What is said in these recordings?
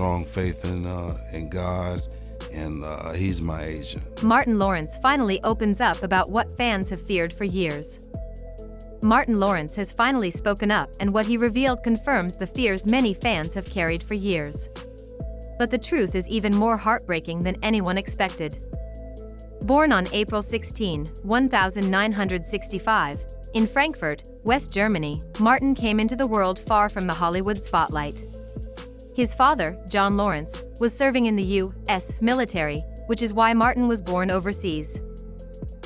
strong faith in God, and he's my agent. Martin Lawrence finally opens up about what fans have feared for years. Martin Lawrence has finally spoken up, and what he revealed confirms the fears many fans have carried for years. But the truth is even more heartbreaking than anyone expected. Born on April 16, 1965, in Frankfurt, West Germany, Martin came into the world far from the Hollywood spotlight. His father, John Lawrence, was serving in the U.S. military, which is why Martin was born overseas.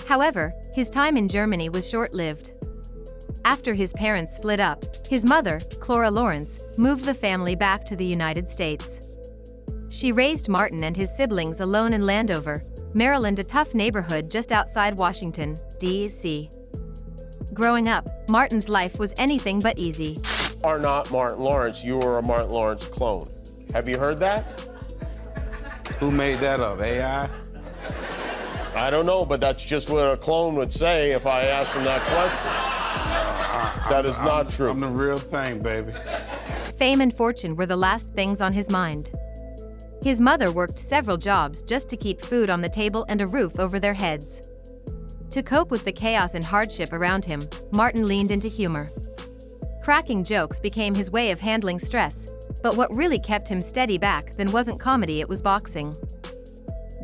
However, his time in Germany was short-lived. After his parents split up, his mother, Clara Lawrence, moved the family back to the United States. She raised Martin and his siblings alone in Landover, Maryland, a tough neighborhood just outside Washington, D.C. Growing up, Martin's life was anything but easy. You are not Martin Lawrence, you are a Martin Lawrence clone. Have you heard that? Who made that up, AI? I don't know, but that's just what a clone would say if I asked him that question. That is not true. I'm the real thing, baby. Fame and fortune were the last things on his mind. His mother worked several jobs just to keep food on the table and a roof over their heads. To cope with the chaos and hardship around him, Martin leaned into humor. Cracking jokes became his way of handling stress, but what really kept him steady back then wasn't comedy, it was boxing.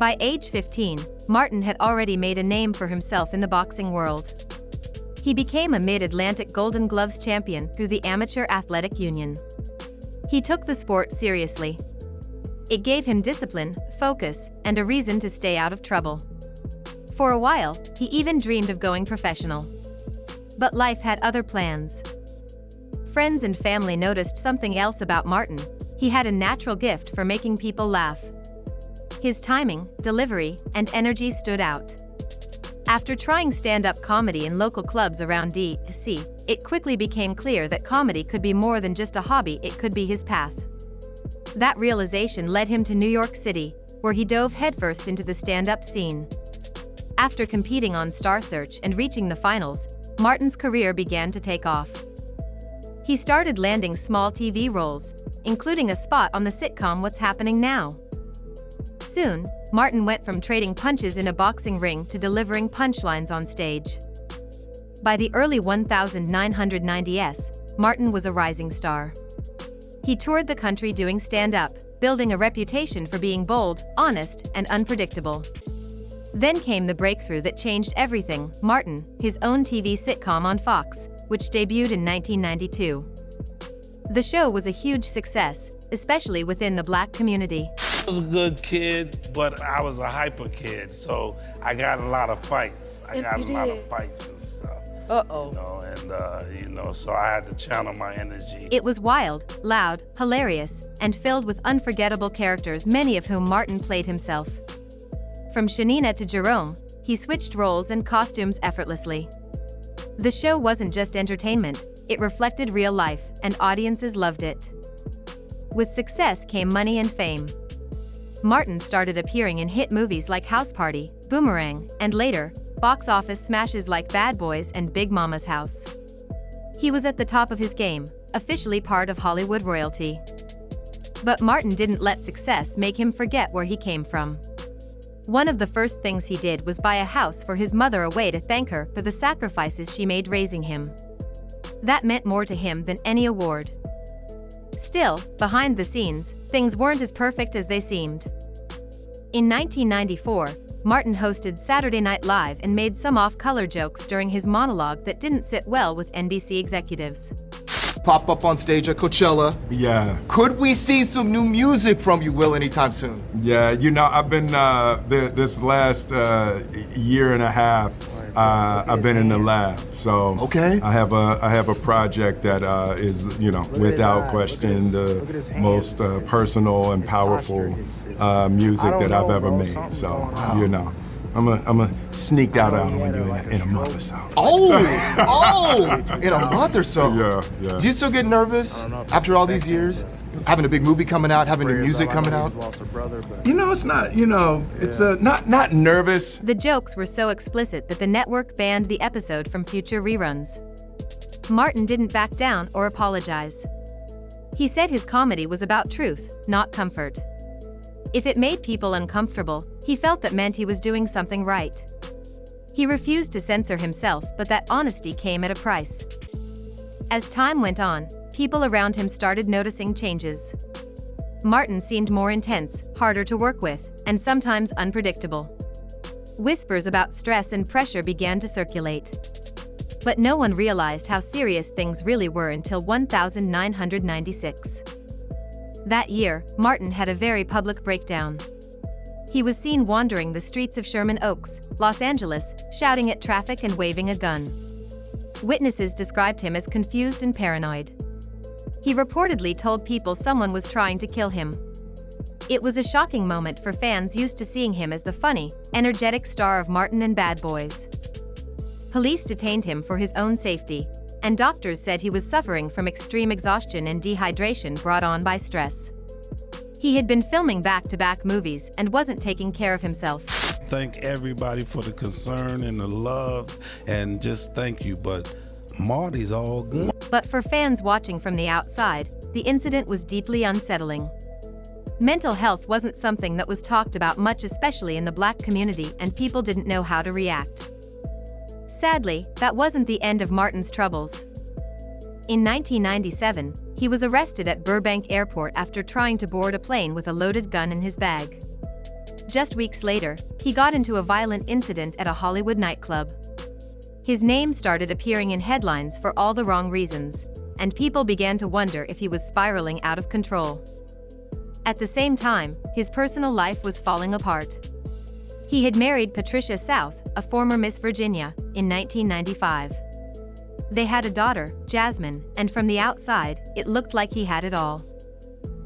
By age 15, Martin had already made a name for himself in the boxing world. He became a Mid-Atlantic Golden Gloves champion through the Amateur Athletic Union. He took the sport seriously. It gave him discipline, focus, and a reason to stay out of trouble. For a while, he even dreamed of going professional. But life had other plans. Friends and family noticed something else about Martin. He had a natural gift for making people laugh. His timing, delivery, and energy stood out. After trying stand-up comedy in local clubs around D.C., it quickly became clear that comedy could be more than just a hobby, it could be his path. That realization led him to New York City, where he dove headfirst into the stand-up scene. After competing on Star Search and reaching the finals, Martin's career began to take off. He started landing small TV roles, including a spot on the sitcom What's Happening Now. Soon, Martin went from trading punches in a boxing ring to delivering punchlines on stage. By the early 1990s, Martin was a rising star. He toured the country doing stand-up, building a reputation for being bold, honest, and unpredictable. Then came the breakthrough that changed everything, Martin, his own TV sitcom on Fox, which debuted in 1992. The show was a huge success, especially within the Black community. I was a good kid, but I was a hyper kid, so I got a lot of fights. I got a lot of fights and stuff. Uh-oh. So I had to channel my energy. It was wild, loud, hilarious, and filled with unforgettable characters, many of whom Martin played himself. From Shanina to Jerome, he switched roles and costumes effortlessly. The show wasn't just entertainment, it reflected real life, and audiences loved it. With success came money and fame. Martin started appearing in hit movies like House Party, Boomerang, and later, box office smashes like Bad Boys and Big Mama's House. He was at the top of his game, officially part of Hollywood royalty. But Martin didn't let success make him forget where he came from. One of the first things he did was buy a house for his mother, a way to thank her for the sacrifices she made raising him. That meant more to him than any award. Still, behind the scenes, things weren't as perfect as they seemed. In 1994, Martin hosted Saturday Night Live and made some off-color jokes during his monologue that didn't sit well with NBC executives. Pop up on stage at Coachella. Yeah. Could we see some new music from you, Will, anytime soon? Yeah, I've been, this last year and a half, I've been in the lab, so okay. I have a project that is, without question, the most personal and powerful music that I've ever made. So, wow. I'm a sneak that out on you in a month or so. Oh, in a month or so. Yeah. Do you still get nervous after all these years? Having a big movie coming out, having new music coming out? It's not, it's not nervous. The jokes were so explicit that the network banned the episode from future reruns. Martin didn't back down or apologize. He said his comedy was about truth, not comfort. If it made people uncomfortable, he felt that meant he was doing something right. He refused to censor himself, but that honesty came at a price. As time went on, people around him started noticing changes. Martin seemed more intense, harder to work with, and sometimes unpredictable. Whispers about stress and pressure began to circulate. But no one realized how serious things really were until 1996. That year, Martin had a very public breakdown. He was seen wandering the streets of Sherman Oaks, Los Angeles, shouting at traffic and waving a gun. Witnesses described him as confused and paranoid. He reportedly told people someone was trying to kill him. It was a shocking moment for fans used to seeing him as the funny, energetic star of Martin and Bad Boys. Police detained him for his own safety, and doctors said he was suffering from extreme exhaustion and dehydration brought on by stress. He had been filming back-to-back movies and wasn't taking care of himself. Thank everybody for the concern and the love, and just thank you, but Marty's all good. But for fans watching from the outside, the incident was deeply unsettling. Mental health wasn't something that was talked about much, especially in the Black community, and people didn't know how to react. Sadly, that wasn't the end of Martin's troubles. In 1997, he was arrested at Burbank Airport after trying to board a plane with a loaded gun in his bag. Just weeks later, he got into a violent incident at a Hollywood nightclub. His name started appearing in headlines for all the wrong reasons, and people began to wonder if he was spiraling out of control. At the same time, his personal life was falling apart. He had married Patricia South, a former Miss Virginia, in 1995. They had a daughter, Jasmine, and from the outside, it looked like he had it all.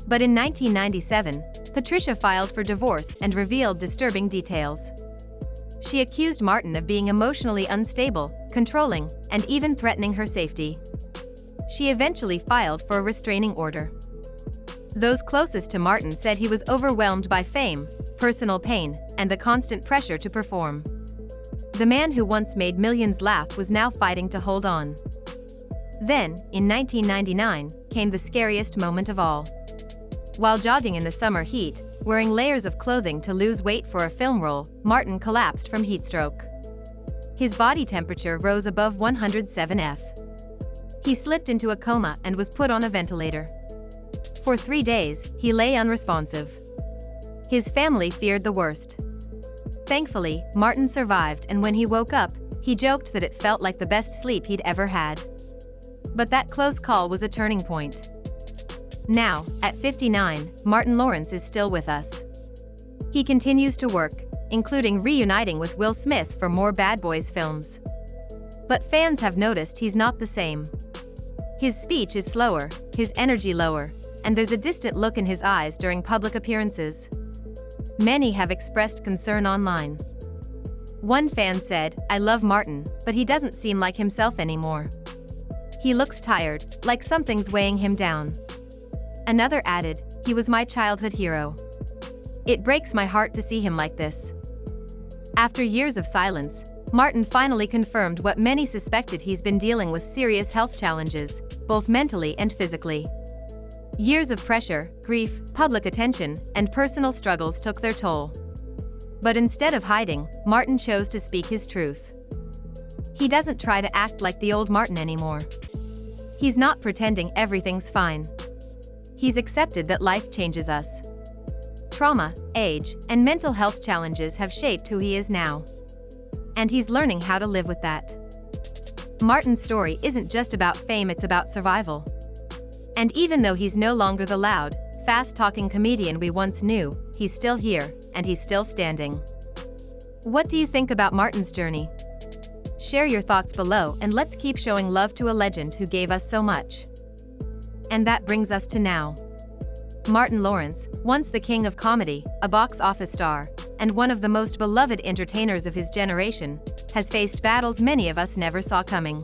But in 1997, Patricia filed for divorce and revealed disturbing details. She accused Martin of being emotionally unstable, controlling, and even threatening her safety. She eventually filed for a restraining order. Those closest to Martin said he was overwhelmed by fame, personal pain, and the constant pressure to perform. The man who once made millions laugh was now fighting to hold on. Then, in 1999, came the scariest moment of all. While jogging in the summer heat, wearing layers of clothing to lose weight for a film role, Martin collapsed from heatstroke. His body temperature rose above 107 F. He slipped into a coma and was put on a ventilator. For 3 days, he lay unresponsive. His family feared the worst. Thankfully, Martin survived, and when he woke up, he joked that it felt like the best sleep he'd ever had. But that close call was a turning point. Now, at 59, Martin Lawrence is still with us. He continues to work, including reuniting with Will Smith for more Bad Boys films. But fans have noticed he's not the same. His speech is slower, his energy lower, and there's a distant look in his eyes during public appearances. Many have expressed concern online. One fan said, "I love Martin, but he doesn't seem like himself anymore. He looks tired, like something's weighing him down." Another added, "He was my childhood hero. It breaks my heart to see him like this." After years of silence, Martin finally confirmed what many suspected: he's been dealing with serious health challenges, both mentally and physically. Years of pressure, grief, public attention, and personal struggles took their toll. But instead of hiding, Martin chose to speak his truth. He doesn't try to act like the old Martin anymore. He's not pretending everything's fine. He's accepted that life changes us. Trauma, age, and mental health challenges have shaped who he is now. And he's learning how to live with that. Martin's story isn't just about fame, it's about survival. And even though he's no longer the loud, fast-talking comedian we once knew, he's still here, and he's still standing. What do you think about Martin's journey? Share your thoughts below, and let's keep showing love to a legend who gave us so much. And that brings us to now. Martin Lawrence, once the king of comedy, a box office star, and one of the most beloved entertainers of his generation, has faced battles many of us never saw coming.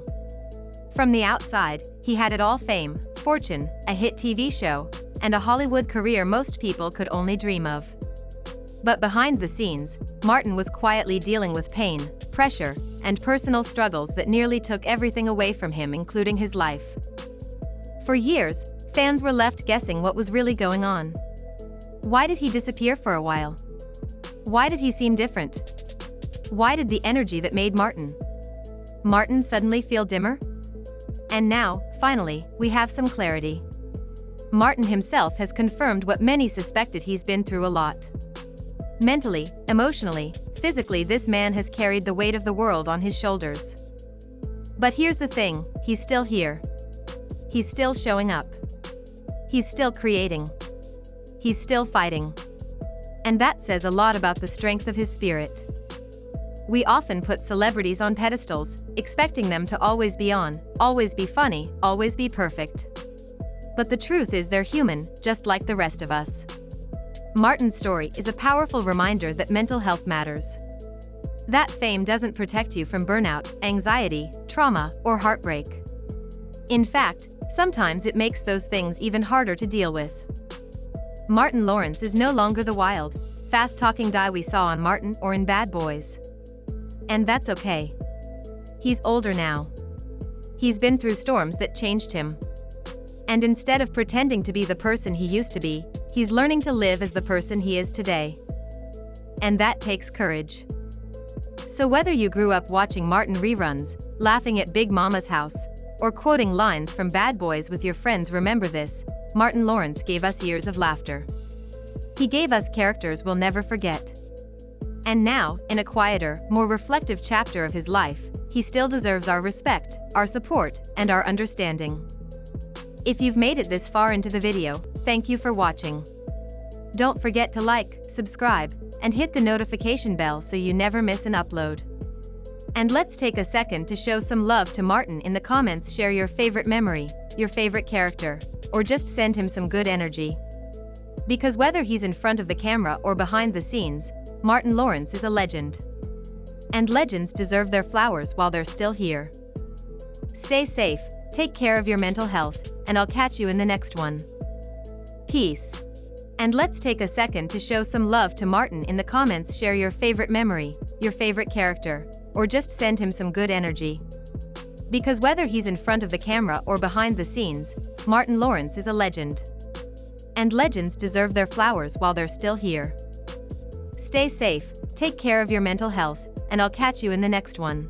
From the outside, he had it all: fame, fortune, a hit TV show, and a Hollywood career most people could only dream of. But behind the scenes, Martin was quietly dealing with pain, pressure, and personal struggles that nearly took everything away from him, including his life. For years, Fans were left guessing what was really going on. Why did he disappear for a while? Why did he seem different? Why did the energy that made Martin suddenly feel dimmer? And now, finally, we have some clarity. Martin himself has confirmed what many suspected: he's been through a lot. Mentally, emotionally, physically, this man has carried the weight of the world on his shoulders. But here's the thing, he's still here. He's still showing up. He's still creating. He's still fighting. And that says a lot about the strength of his spirit. We often put celebrities on pedestals, expecting them to always be on, always be funny, always be perfect. But the truth is they're human, just like the rest of us. Martin's story is a powerful reminder that mental health matters. That fame doesn't protect you from burnout, anxiety, trauma, or heartbreak. In fact, sometimes it makes those things even harder to deal with. Martin Lawrence is no longer the wild, fast-talking guy we saw on Martin or in Bad Boys. And that's okay. He's older now. He's been through storms that changed him. And instead of pretending to be the person he used to be, he's learning to live as the person he is today. And that takes courage. So whether you grew up watching Martin reruns, laughing at Big Mama's house, or quoting lines from Bad Boys with your friends, remember this: Martin Lawrence gave us years of laughter. He gave us characters we'll never forget. And now, in a quieter, more reflective chapter of his life, he still deserves our respect, our support, and our understanding. If you've made it this far into the video, thank you for watching. Don't forget to like, subscribe, and hit the notification bell so you never miss an upload. And let's take a second to show some love to Martin. In the comments, share your favorite memory, your favorite character, or just send him some good energy. Because whether he's in front of the camera or behind the scenes, Martin Lawrence is a legend. And legends deserve their flowers while they're still here. Stay safe, take care of your mental health, and I'll catch you in the next one. Peace. And let's take a second to show some love to Martin. In the comments, share your favorite memory, your favorite character, or just send him some good energy. Because whether he's in front of the camera or behind the scenes, Martin Lawrence is a legend. And legends deserve their flowers while they're still here. Stay safe, take care of your mental health, and I'll catch you in the next one.